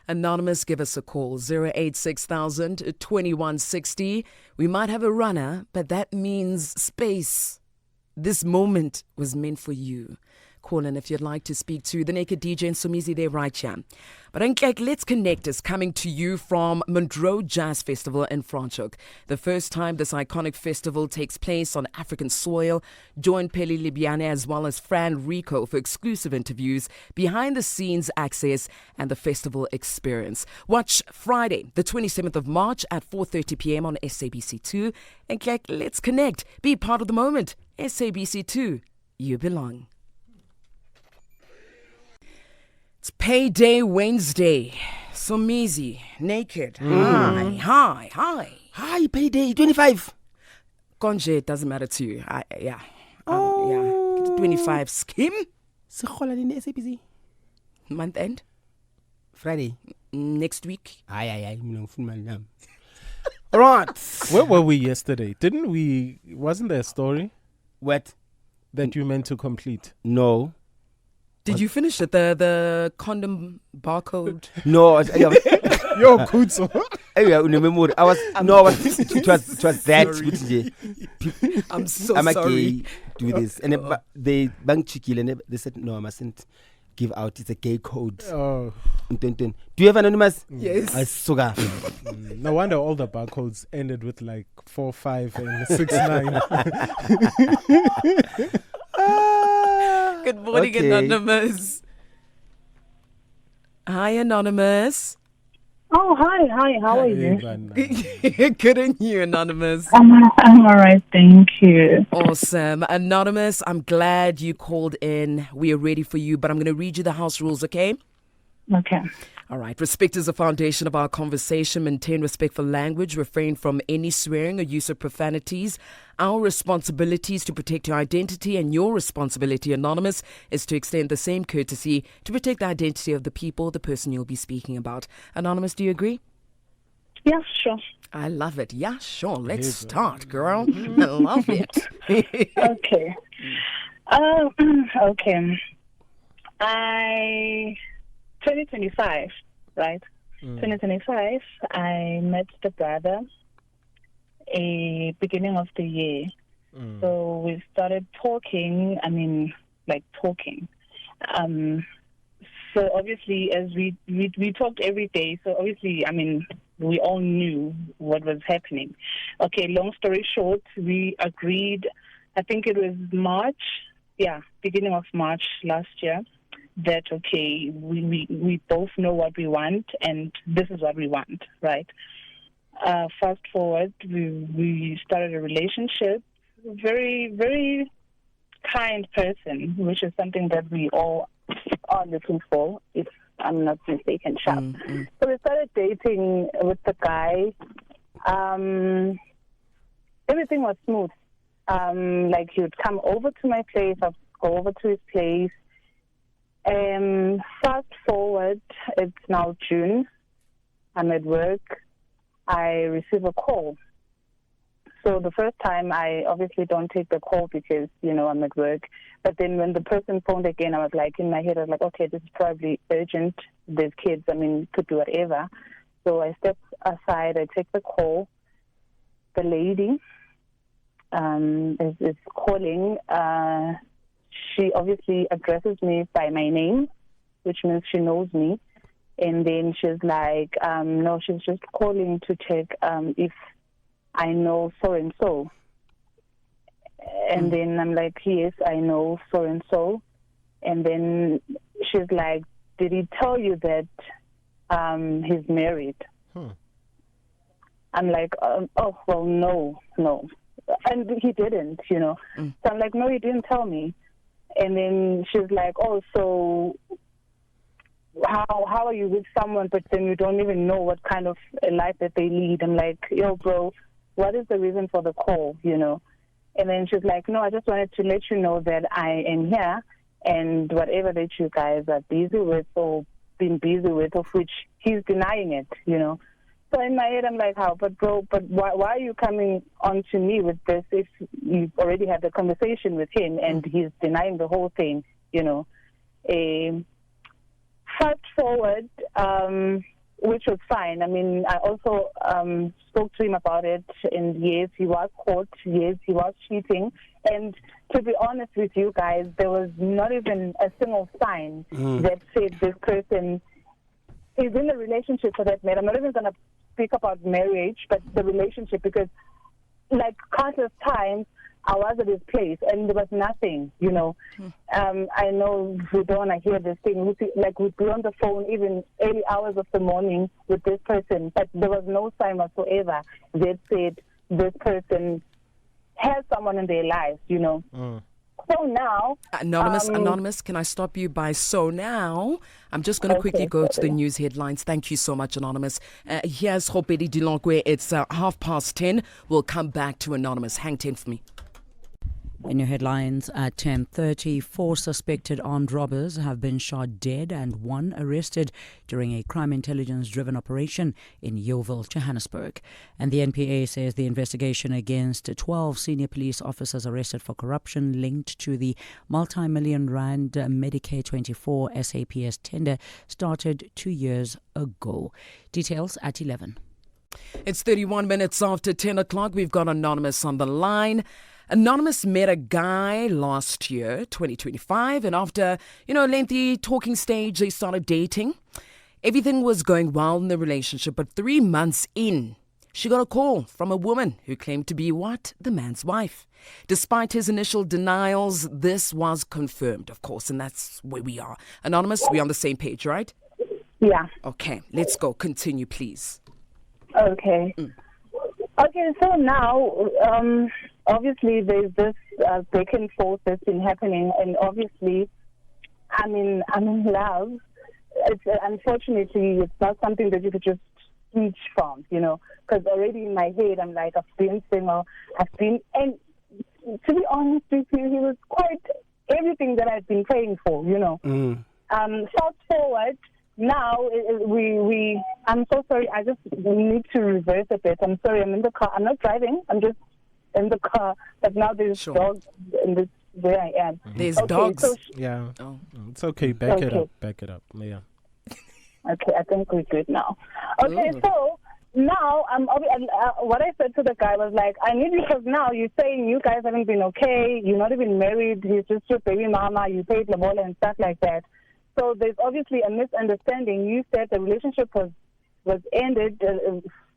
Anonymous, give us a call, 086,000 2160. We might have a runner, but that means space. This moment was meant for you. Call in if you'd like to speak to the Naked DJ and Somizi there right here. But Let's Connect is coming to you from Monroe Jazz Festival in Franschhoek. The first time this iconic festival takes place on African soil. Join Peli Libyane as well as Fran Rico for exclusive interviews, behind-the-scenes access, and the festival experience. Watch Friday, the 27th of March at 4:30 p.m. on SABC2. And Let's Connect. Be part of the moment. SABC2. You belong. It's Payday Wednesday. Somizi, Naked. Hi. Hi, Payday 25. Konje, it doesn't matter to you. Yeah. 25 skim. Sekgola le SABC. Month end. Friday. Next week. Aye. All right. Where were we yesterday? Wasn't there a story What? that you meant to complete? No. Did you finish it? The condom barcode? No. Yo, Kutso. It was that. Sorry. I'm so I'm sorry. do this. And they bank cheeky and they said, no, I mustn't give out. It's a gay code. Oh. Do you have anonymous? Yes. No wonder all the barcodes ended with like 4, 5, and 6, 9. Good morning, Okay. Anonymous. Hi, Anonymous. Oh, hi. How are you? Good on you, Anonymous. I'm all right, thank you. Awesome. Anonymous, I'm glad you called in. We are ready for you, but I'm going to read you the house rules, okay? Okay. All right. Respect is the foundation of our conversation. Maintain respectful language. Refrain from any swearing or use of profanities. Our responsibility is to protect your identity, and your responsibility, Anonymous, is to extend the same courtesy to protect the identity of the people, the person you'll be speaking about. Anonymous, do you agree? Yeah, sure. I love it. Yeah, sure. Let's start, girl. I love it. Okay. Okay. 2025, right? 2025, I met the brother beginning of the year. So we started talking, talking. So obviously, as we talked every day, so obviously, we all knew what was happening. Okay, long story short, we agreed, I think it was beginning of March last year, that, okay, we both know what we want, and this is what we want, right? Fast forward, we started a relationship. Very, very kind person, which is something that we all are looking for, if I'm not mistaken, sharp. So we started dating with the guy. Everything was smooth. He would come over to my place, I'd go over to his place. Fast forward, it's now June. I'm at work. I receive a call. So the first time, I obviously don't take the call because, I'm at work. But then when the person phoned again, I was like, in my head, I was like, okay, this is probably urgent. There's kids. Could be whatever. So I step aside. I take the call. The lady is calling. She obviously addresses me by my name, which means she knows me. And then she's like, no, she's just calling to check if I know so-and-so. And then I'm like, yes, I know so-and-so. And then she's like, did he tell you that he's married? I'm like, oh, well, no. And he didn't, So I'm like, no, he didn't tell me. And then she's like, oh, so how are you with someone, but then you don't even know what kind of a life that they lead? I'm like, yo, bro, what is the reason for the call, And then she's like, no, I just wanted to let you know that I am here, and whatever that you guys are busy with or been busy with, of which he's denying it, So in my head, I'm like, how? But bro, why are you coming on to me with this if you've already had a conversation with him and he's denying the whole thing, Fast forward, which was fine. I mean, I also spoke to him about it, and yes, he was caught. Yes, he was cheating. And to be honest with you guys, there was not even a single sign that said this person is in a relationship for that matter. I'm not even going to speak about marriage, but the relationship, because like countless times, I was at his place and there was nothing, you know. I know we don't want to hear this thing. Like we'd be on the phone even early hours of the morning with this person, but there was no sign whatsoever that said this person has someone in their lives, you know. So now... Anonymous, can I stop you by so now? I'm just going to quickly go to the news headlines. Thank you so much, Anonymous. Here's Khopedi Dilongwe. It's 10:30. We'll come back to Anonymous. Hang 10 for me. In your headlines at 10:30, 4 suspected armed robbers have been shot dead and 1 arrested during a crime intelligence-driven operation in Yeoville, Johannesburg. And the NPA says the investigation against 12 senior police officers arrested for corruption linked to the multi-million rand Medicare 24 SAPS tender started 2 years ago. Details at 11. It's 31 minutes after 10 o'clock. We've got Anonymous on the line. Anonymous met a guy last year, 2025, and after, a lengthy talking stage, they started dating. Everything was going well in the relationship, but 3 months in, she got a call from a woman who claimed to be the man's wife. Despite his initial denials, this was confirmed, of course, and that's where we are. Anonymous, we're on the same page, right? Yeah. Okay, let's go. Continue, please. Okay. Okay, so now, obviously there's this back and forth that's been happening, and obviously I'm in love. Unfortunately, it's not something that you could just switch from, because already in my head I'm like, I've been single, and to be honest with you, he was quite everything that I've been praying for, Fast forward, now, I'm so sorry, I just need to reverse a bit. I'm sorry, I'm in the car. I'm not driving, I'm just in the car. But now there's dogs in this where I am. There's dogs? So it's okay. Back it up. Yeah. Okay, I think we're good now. Okay, so now, what I said to the guy was like, I need you because now you're saying you guys haven't been okay, you're not even married, he's just your baby mama, you paid lobola and stuff like that. So there's obviously a misunderstanding. You said the relationship was ended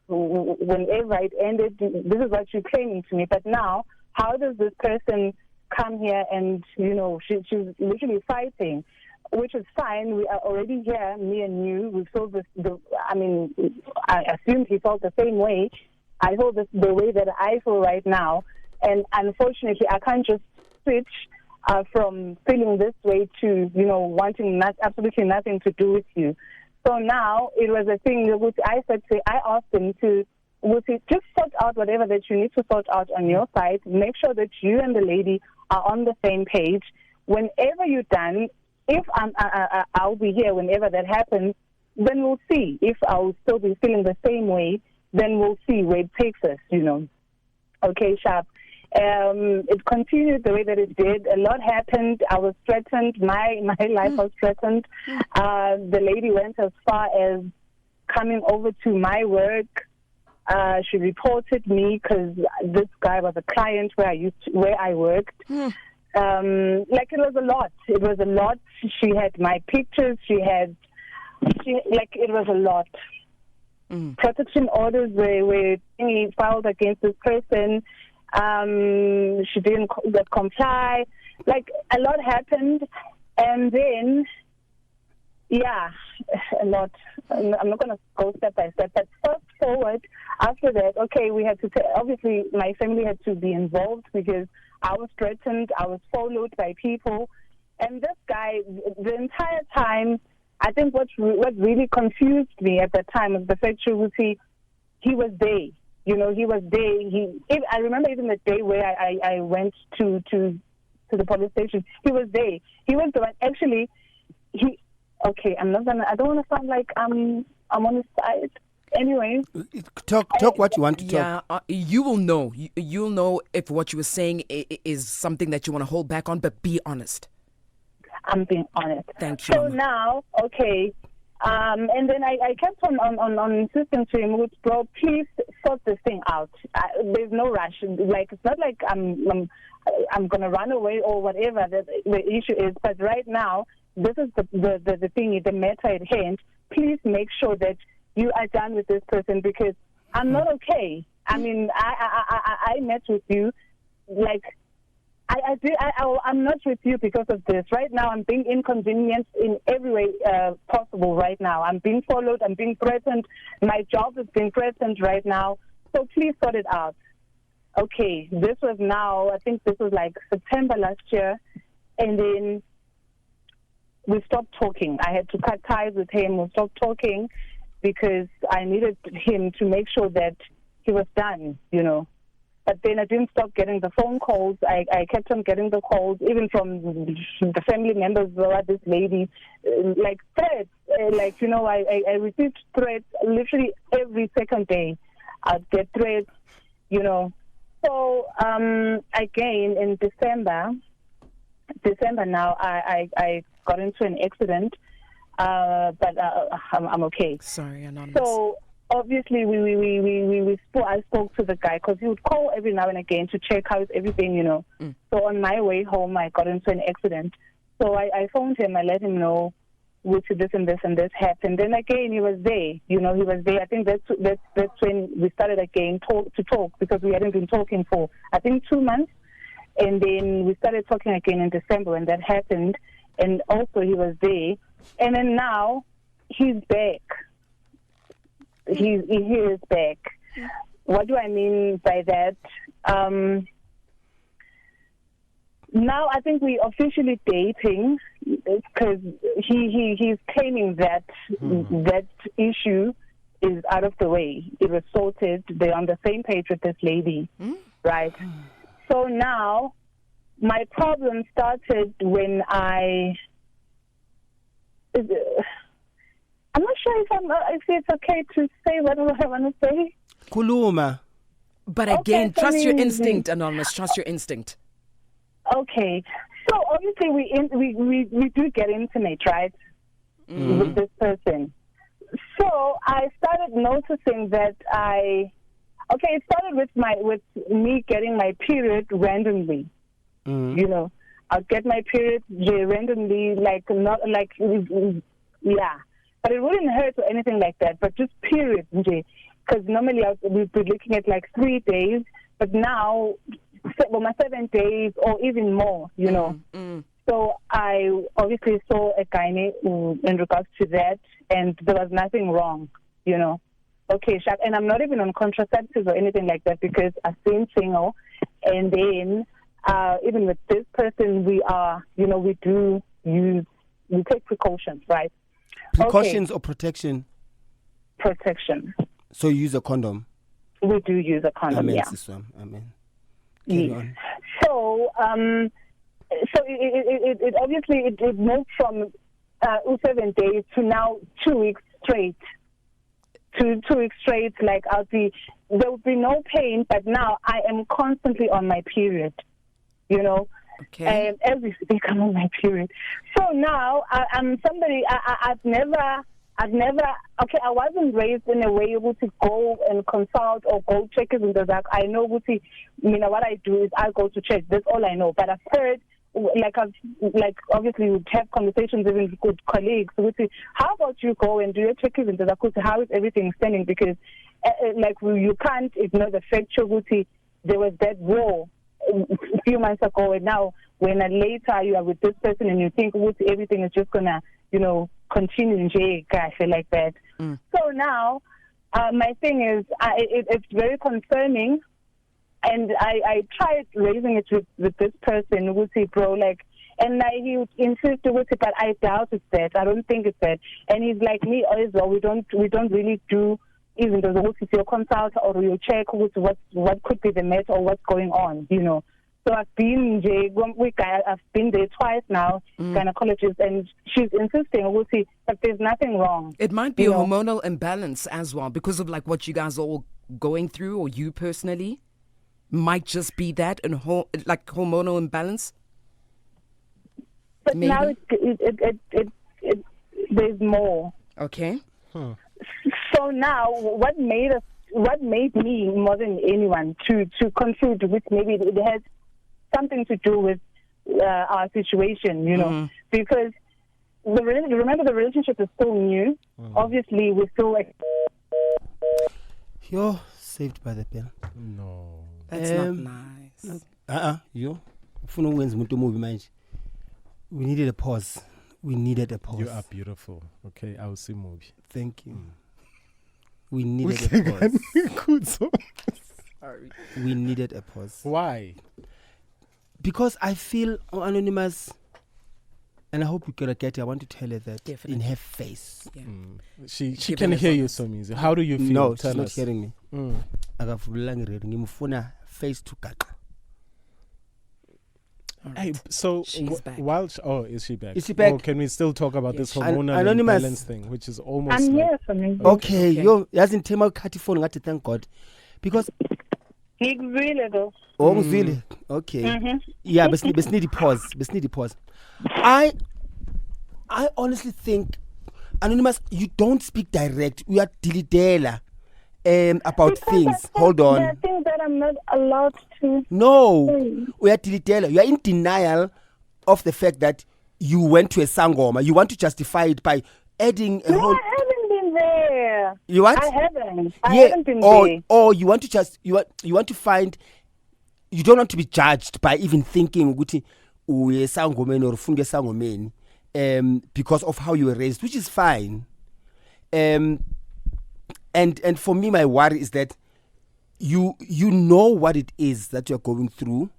whenever it ended. This is what you're claiming to me. But now, how does this person come here and, she's literally fighting, which is fine. We are already here, me and you. We feel this, I assumed he felt the same way. I feel this the way that I feel right now. And unfortunately, I can't just switch from feeling this way to, wanting absolutely nothing to do with you. So now it was a thing which I asked him to just sort out whatever that you need to sort out on your side. Make sure that you and the lady are on the same page. Whenever you're done, if I'll be here whenever that happens, then we'll see. If I'll still be feeling the same way, then we'll see where it takes us, Okay, Sharp. It continued the way that it did. A lot happened. I was threatened. My life was threatened. The lady went as far as coming over to my work. She reported me because this guy was a client where I worked. It was a lot. It was a lot. She had my pictures. It was a lot. Protection orders were filed against this person. She didn't comply. A lot happened, and then, a lot. I'm not going to go step by step, but fast forward, after that, okay, we had to, obviously, my family had to be involved because I was threatened, I was followed by people, and this guy, the entire time, I think what really confused me at that time was the fact that he was there. He was there. I remember even the day where I went to the police station. He was there. He was the one. Actually, okay, I don't want to sound like I'm on his side. Anyway. Talk what you want to talk. Yeah, you will know. You'll know if what you were saying is something that you want to hold back on, but be honest. I'm being honest. Thank you. So now, okay, And then I kept on insisting to him, bro, please sort this thing out. There's no rush. Like, it's not like I'm gonna run away or whatever the issue is. But right now, this is the thing, the matter at hand. Please make sure that you are done with this person, because I'm not okay. I mean, I met with you, like, I'm not with you because of this. Right now, I'm being inconvenienced in every way possible right now. I'm being followed. I'm being threatened. My job is being threatened right now. So please sort it out. Okay, this was now, I think this was like September last year. And then we stopped talking. I had to cut ties with him. We stopped talking because I needed him to make sure that he was done, you know. But then I didn't stop getting the phone calls. I kept on getting the calls, even from the family members of this lady, like threats. Like, you know, I received threats literally every second day. I'd get threats, you know. So, again, in December now, I got into an accident, but I'm okay. Sorry, Anonymous. So, obviously, I spoke to the guy because he would call every now and again to check how is everything, you know. So on my way home, I got into an accident. So I phoned him. I let him know which this and this and this happened. Then again, he was there. You know, he was there. I think that's when we started again to talk, because we hadn't been talking for, I think, 2 months. And then we started talking again in December when that happened. And also he was there. And then now he's back. He is back. What do I mean by that? Now I think we're officially dating, because he's claiming that that issue is out of the way. It was sorted. They're on the same page with this lady, right? So now my problem started when I'm not sure if it's okay to say what I want to say. Kuluma. But again, trust your instinct, Anonymous. Trust your instinct. Okay. So obviously we do get intimate, right? With this person. So I started noticing that it started with me getting my period randomly. You know, I'll get my period randomly, like not like, yeah. But it wouldn't hurt or anything like that, but just period, because normally we'd be looking at like 3 days, but now, my 7 days or even more, you know. So I obviously saw a gynae in regards to that, and there was nothing wrong, you know. Okay, and I'm not even on contraceptives or anything like that, because I've been single, and then even with this person, we are, you know, we take precautions, right? Precautions or protection? Protection. So you use a condom? We do use a condom, Amen, yeah. Amen. Yes. So, it obviously it moved from 7 days to now 2 weeks straight. 2 weeks straight, like there will be no pain, but now I am constantly on my period, you know. Okay. Every week I'm on my period. So now I'm somebody I've never. Okay, I wasn't raised in a way able to go and consult or go check it in the dark. I know what I do is I go to church. That's all I know. But I've heard, obviously we'd have conversations even with good colleagues. How about you go and do your check in the dark? How is everything standing? Because you can't ignore the fact that there was that war a few months ago, and now when later you are with this person and you think everything is just gonna, you know, continue like that. So now my thing is it's very concerning, and I tried raising it with this person, bro, and he would insist with it, but I doubt it's that. I don't think it's that. And he's like me as well. We don't really do even though it's your consult or you check what could be the matter or what's going on, you know. So I've been there twice now, gynecologist, and she's insisting that there's nothing wrong. It might be a hormonal imbalance as well, because of what you guys are all going through, or you personally might just be that and hormonal imbalance. But Maybe. now there's more. Okay. So now, what made me more than anyone to conclude with maybe it has something to do with our situation, you know, because remember the relationship is still new. Obviously, we're still You're saved by the bell. No. That's not nice. Yo. Ufuna ukwenza umuntu movie manje. We needed a pause. You are beautiful. Okay, I will see movie. Thank you. We needed a pause. Good song. Sorry. We needed a pause. Why? Because I feel Anonymous, and I hope you can get it. I want to tell her that Definitely. in her face. Yeah. She Give can it a hear you thought. so easy. How do you feel? No, Tell she's not us. hearing me. Mm. Akavulanga radio ngimfuna face to gaqa. All Hey, right. so She's back. is she back? Is she back? Or can we still talk about Yes, this she- hormonal Anonymous. imbalance thing, which is almost I'm like, here for me. Okay, Okay. yo, yazi ngithema ukhathi phone ngathi thank God. Because Really though. ngizwile. Okay. Yeah, besnidi pause. I honestly think Anonymous, you don't speak direct. You are dilidela about Because things. I Hold thought on. there are things that I'm not allowed to. No, Mm. we are dilidela. You are in denial of the fact that you went to a sangoma. You want to justify it by adding a No, whole. I haven't been there. You what? I haven't been there. Or you want to just you want to find. You don't want to be judged by even thinking ukuthi uye sangomeni or ufunge sangomeni because of how you were raised, which is fine. And for me, my worry is that you know what it is that you're going through,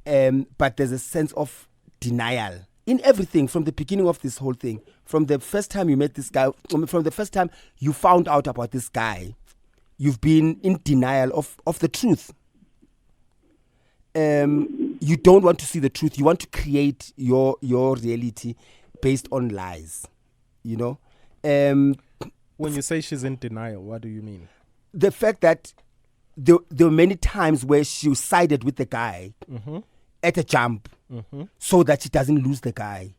but there's a sense of denial in everything from the beginning of this whole thing. From the first time you met this guy, from the first time you found out about this guy, you've been in denial of the truth. You don't want to see the truth. You want to create your reality based on lies. You know, when you say she's in denial, what do you mean? the fact that there were many times where she sided with the guy at a jump so that she doesn't lose the guy.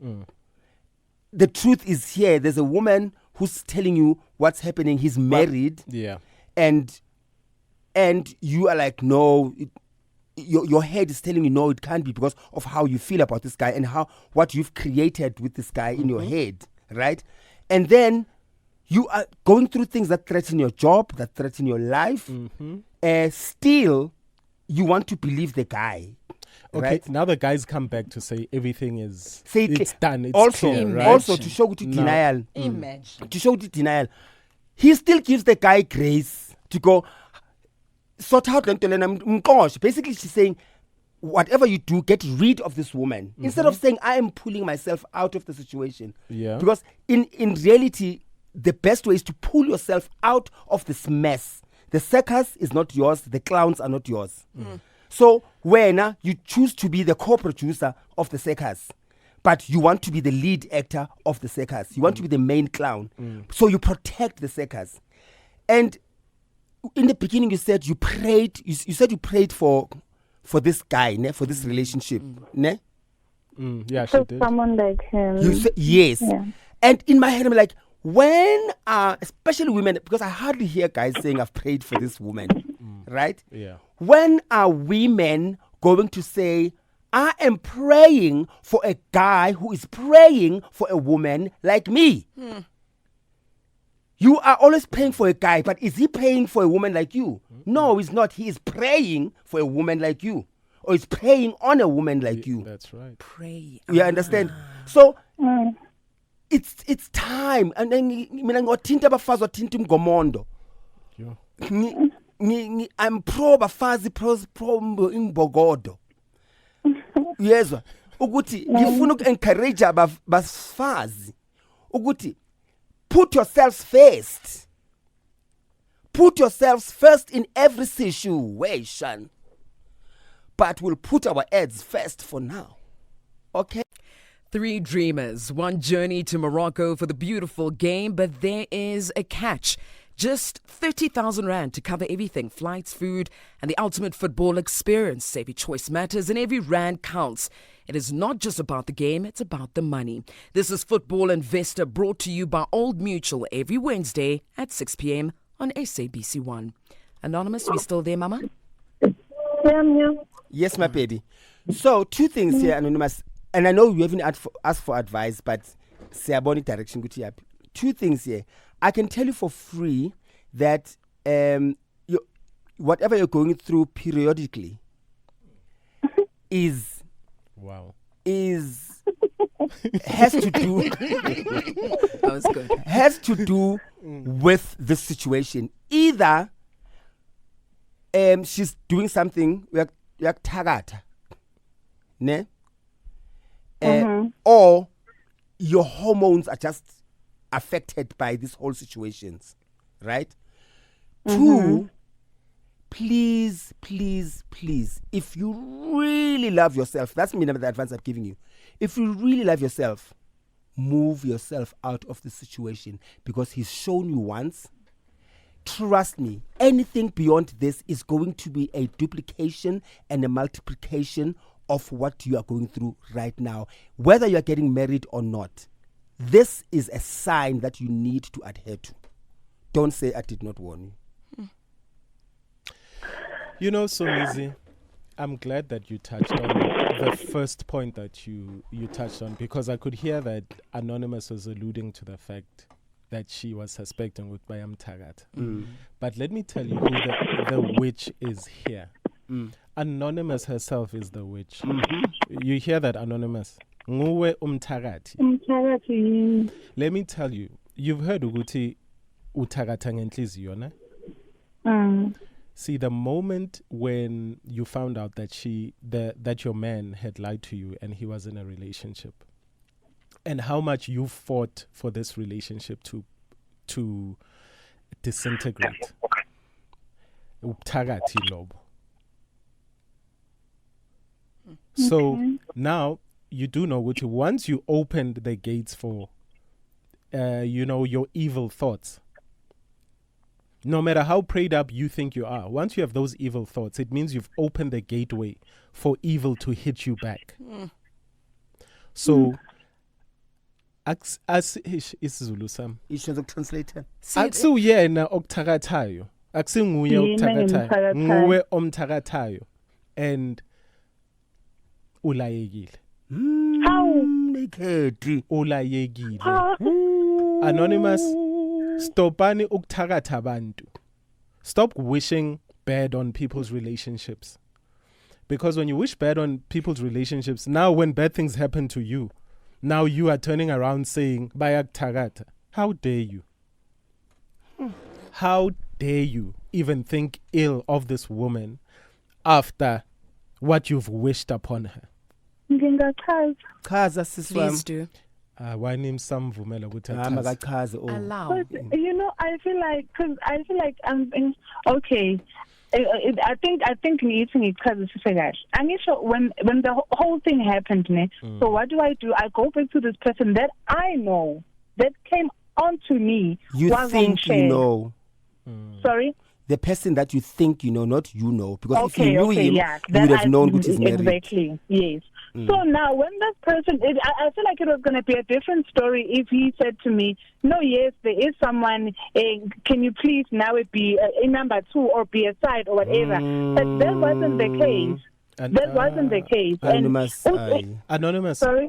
The truth is here. There's a woman who's telling you what's happening. He's married. Yeah. And you are like, no, your head is telling you, no, it can't be because of how you feel about this guy and what you've created with this guy in your head, right? And then you are going through things that threaten your job, that threaten your life. Still, you want to believe the guy. Okay, Right? now the guys come back to say everything is Say it it's done. It's also, clear, right? also to show the No. denial. Imagine. To show the denial. He still gives the guy grace to go sort out lento lena mqoshe. Basically, she's saying, whatever you do, get rid of this woman. Instead of saying, I am pulling myself out of the situation. Yeah. Because in reality, the best way is to pull yourself out of this mess. The circus is not yours. The clowns are not yours. So when you choose to be the co-producer of the circus, but you want to be the lead actor of the circus. You want to be the main clown. So you protect the circus. And in the beginning, you said you prayed. You said you prayed for this guy, ne? For this relationship. Ne? Yeah, she So did. someone like him. You said yes. Yeah. And in my head, I'm like, when especially women, because I hardly hear guys saying I've prayed for this woman, right? Yeah. When are women going to say, I am praying for a guy who is praying for a woman like me? You are always praying for a guy, but is he praying for a woman like you? No, he's not. He is praying for a woman like you. Or he's praying on a woman like you. That's right. Pray. You understand? So it's time. And then mina ngothinta abafazi othinta umgomondo. Yeah. I'm pro bafazi pro imbogodo. Yezwa ukuthi ngifuna ukencourage abafazi ukuthi put yourselves first. Put yourselves first in every situation. But we'll put our ads first for now. Okay? 3 dreamers, one journey to Morocco for the beautiful game, but there is a catch. Just 30,000 Rand to cover everything: flights, food, and the ultimate football experience. Every choice matters and every Rand counts. It is not just about the game, it's about the money. This is Football Investor, brought to you by Old Mutual every Wednesday at 6 p.m. on SABC1. Anonymous, we still there, Mama? Yeah, I'm here. Yes, my baby. So, two things here, Anonymous. And I know you haven't asked for advice, but Siaboni direction. Two things here. I can tell you for free that whatever you're going through periodically is has to do That was good. has to do with the situation. Either she's doing something like tagata, ne? Or your hormones are just affected by this whole situations, right? Two, please, if you really love yourself, that's the advice I'm giving you. If you really love yourself, move yourself out of the situation, because he's shown you once. Trust me, anything beyond this is going to be a duplication and a multiplication of what you are going through right now, whether you are getting married or not. This is a sign that you need to adhere to. Don't say I did not warn you. You know, so easy. I'm glad that you touched on the first point that you touched on, because I could hear that Anonymous was alluding to the fact that she was suspecting with Bayam Tagat. But let me tell you who the witch is here. Anonymous herself is the witch. You hear that, Anonymous? Nguwe umthakathi. Let me tell you, you've heard ukuthi uthakatha ngenhliziyo, ne? See, the moment when you found out that that your man had lied to you and he was in a relationship, and how much you fought for this relationship to disintegrate. Uthakathi lobo. So now you do know what once you opened the gates for your evil thoughts. No matter how prayed up you think you are, once you have those evil thoughts, it means you've opened the gateway for evil to hit you back. So, as isiZulu sam. Isho translator. Akusuyena okuthakathayo. Akusinguye okuthakathayo. Nguwe omthakathayo. And ulayekile. Ulayekile. Anonymous. Stopani ukthakatha abantu. Stop wishing bad on people's relationships. Because when you wish bad on people's relationships, now when bad things happen to you, now you are turning around saying, Bayak. How dare you? How dare you even think ill of this woman after what you've wished upon her? Please do. Why name some vumela with Allow. But, I feel like I'm okay. I think eating it because it's I'm not sure when the whole thing happened. So what do? I go back to this person that I know that came onto me. You think you know? Sorry. The person that you think you know, not you know, because if you knew him, you would have known which is married. Exactly. Yes. So now, when that person, I feel like it was going to be a different story if he said to me, "No, yes, there is someone. Can you please now be a number two or be a side or whatever?" But that wasn't the case. That wasn't the case. Anonymous. Sorry. Anonymous. Yeah,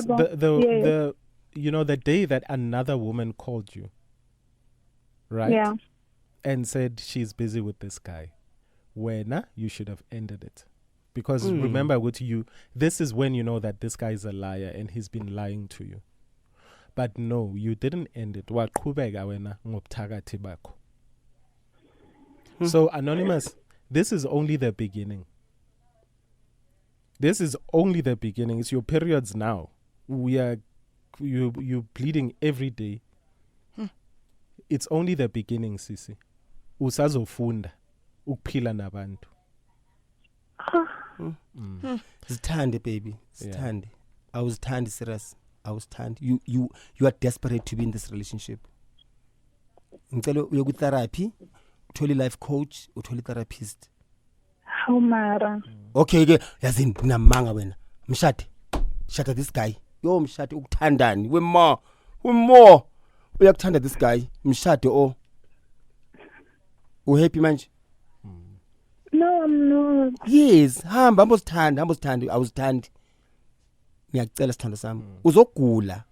the the day that another woman called you, right? Yeah. And said she's busy with this guy, you should have ended it. Because remember, this is when you know that this guy is a liar and he's been lying to you. But no, you didn't end it. Waqhubeka wena ngobuthakathi bakho. So, Anonymous, this is only the beginning. This is only the beginning. It's your periods now. You bleeding every day. It's only the beginning, Sisi. Usazofunda ukuphila nabantu. Zithande, baby. Zithande. I was serious. You are desperate to be in this relationship. ngicela uye ku therapy, uthole life coach, uthole therapist. How mara? Okay ke yazini nginamanga wena. Mshade. Shada this guy. Yo mshade ukuthandani? Wemo. Uyakuthanda this guy. Mshade o. Happy manje? No, I'm not. Yes, hamba ambosithanda, awuzithandi. Ngiyacela sithando sami. Uzogula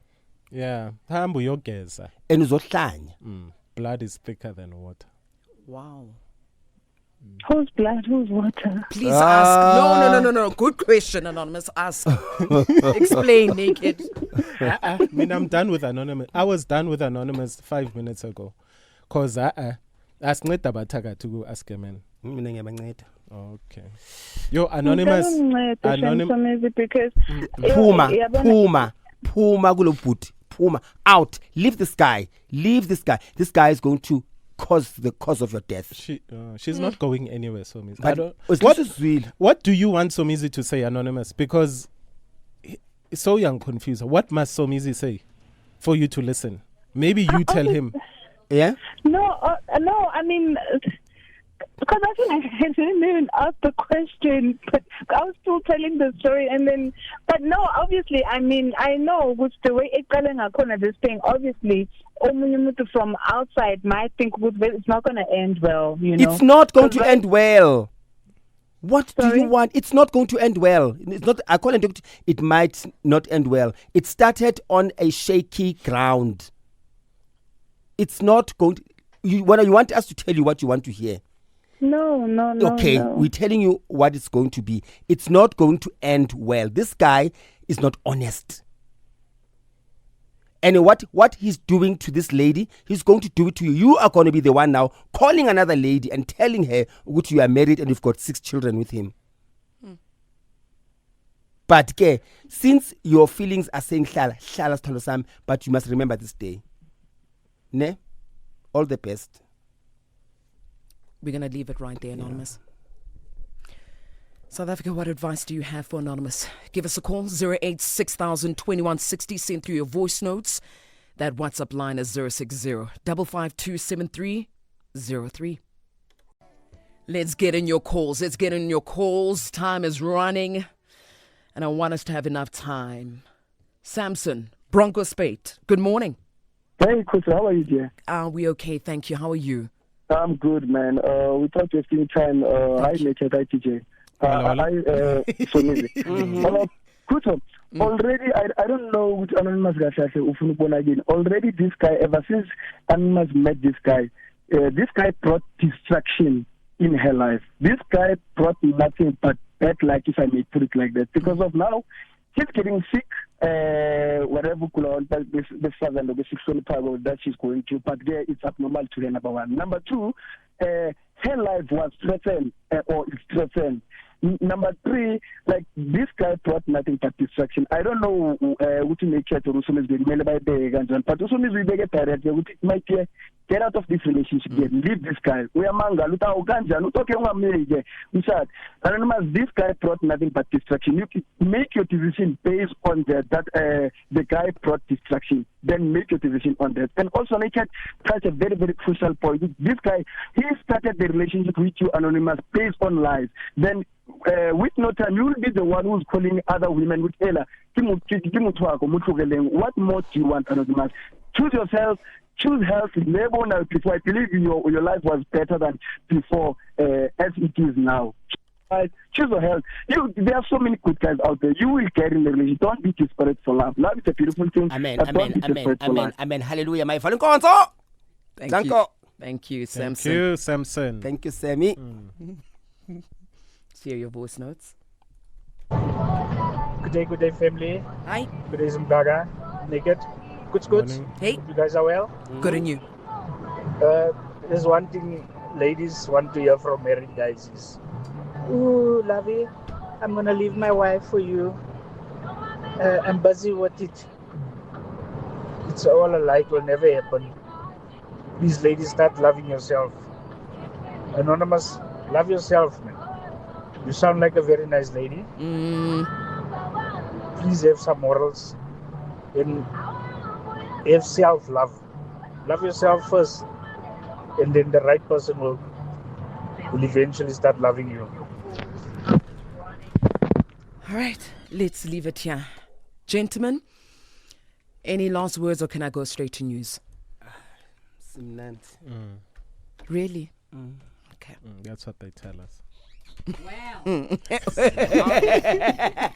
Yeah, hambu uyogeza. and uzohlanya. Blood is thicker than water. Wow. Whose blood? Whose water? Please ask. No. Good question, Anonymous. Ask. Explain, naked. I mean, I'm done with Anonymous. I was done with Anonymous 5 minutes ago. Cause asinceda bathaka to ask a man. Mina ngiyabanceda. Okay. Yo, Anonymous. Because Phuma kulo bhuti. Phuma out. Leave this guy. This guy is going to cause the cause of your death. She's not going anywhere, Somizi. But What do you want Somizi to say, Anonymous? Because it's so young, confused. What must Somizi say for you to listen? Maybe you tell him. Yeah? No, I mean, because I feel like I didn't even ask the question, but I was still telling the story, and then, but no, obviously, I mean, I know with the way it's this thing, obviously, from outside might think it's not going to end well, you know. It's not going to end well. What Sorry? do you want? It's not going to end well. It's not. According to it, might not end well. It started on a shaky ground. It's not going to. You want us to tell you what you want to hear. No. Okay, no. we're telling you what it's going to be. It's not going to end well. This guy is not honest. And what he's doing to this lady, he's going to do it to you. You are going to be the one now calling another lady and telling her that you are married and you've got 6 children with him. But since your feelings are saying hlala sithando sami, but you must remember this day. Ne? All the best. We're going to leave it right there, Anonymous. South Africa, what advice do you have for Anonymous? Give us a call, 086-2160. Send through your voice notes. That WhatsApp line is 060-552-7303. Let's get in your calls. Time is running. And I want us to have enough time. Samson, Bronco Spate, good morning. Hey, Chris, how are you, dear? Are we okay? Thank you. How are you? I'm good, man. Without wasting time, hi, Nature, hi, TJ. So easy. Already, I don't know which Anonymous guy again. Already, this guy, ever since Anonymous met this guy brought distraction in her life. This guy brought nothing but bad luck, if I may put it like that. Because of now, she's getting sick, whatever the father and the 600 power that she's going to, but there it's abnormal to her, number one. Number two, her life was threatened, or is threatened. Number three, like this guy brought nothing but distraction. I don't know what to make sure to Rusum is being by the but Rusum is very direct. My dear, get out of this relationship. Leave this guy. We are manga. Luta Uganja. Luta Kenwa Mege. Anonymous, this guy brought nothing but distraction. You make your decision based on that the guy brought distraction. Then make your decision on that. And also, Naked touch a very, very crucial point. This guy, he started the relationship with you, Anonymous, based on lies. Then, with no time, you will be the one who's calling other women with Ella. What more do you want, Anonymous? Choose yourself. Choose health. Never now. Before I believe your life was better than before, as it is now. Choose your health. There are so many good guys out there. You will get in the relationship. Don't be desperate for love. Love is a beautiful thing. Amen. Hallelujah. My fallen console. Thank you. Thank you, Samson. Thank you, Samson. Thank you, Sammy. Hear your voice notes. Good day, family. Hi. Good day, Zimbaga. Naked. Good. Morning. Hey. Hope you guys are well. Good on you. There's one thing ladies want to hear from married guys is, "Ooh, lovey, I'm gonna leave my wife for you. I'm busy with it." It's all a lie. It will never happen. Please, ladies, start loving yourself. Anonymous, love yourself, man. You sound like a very nice lady. Please have some morals and have self-love. Love yourself first. and then the right person will eventually start loving you. All right, let's leave it here. Gentlemen, any last words or can I go straight to news? Simnandi. Really? Okay. That's what they tell us.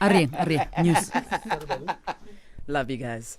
Aryan, news. Love you guys.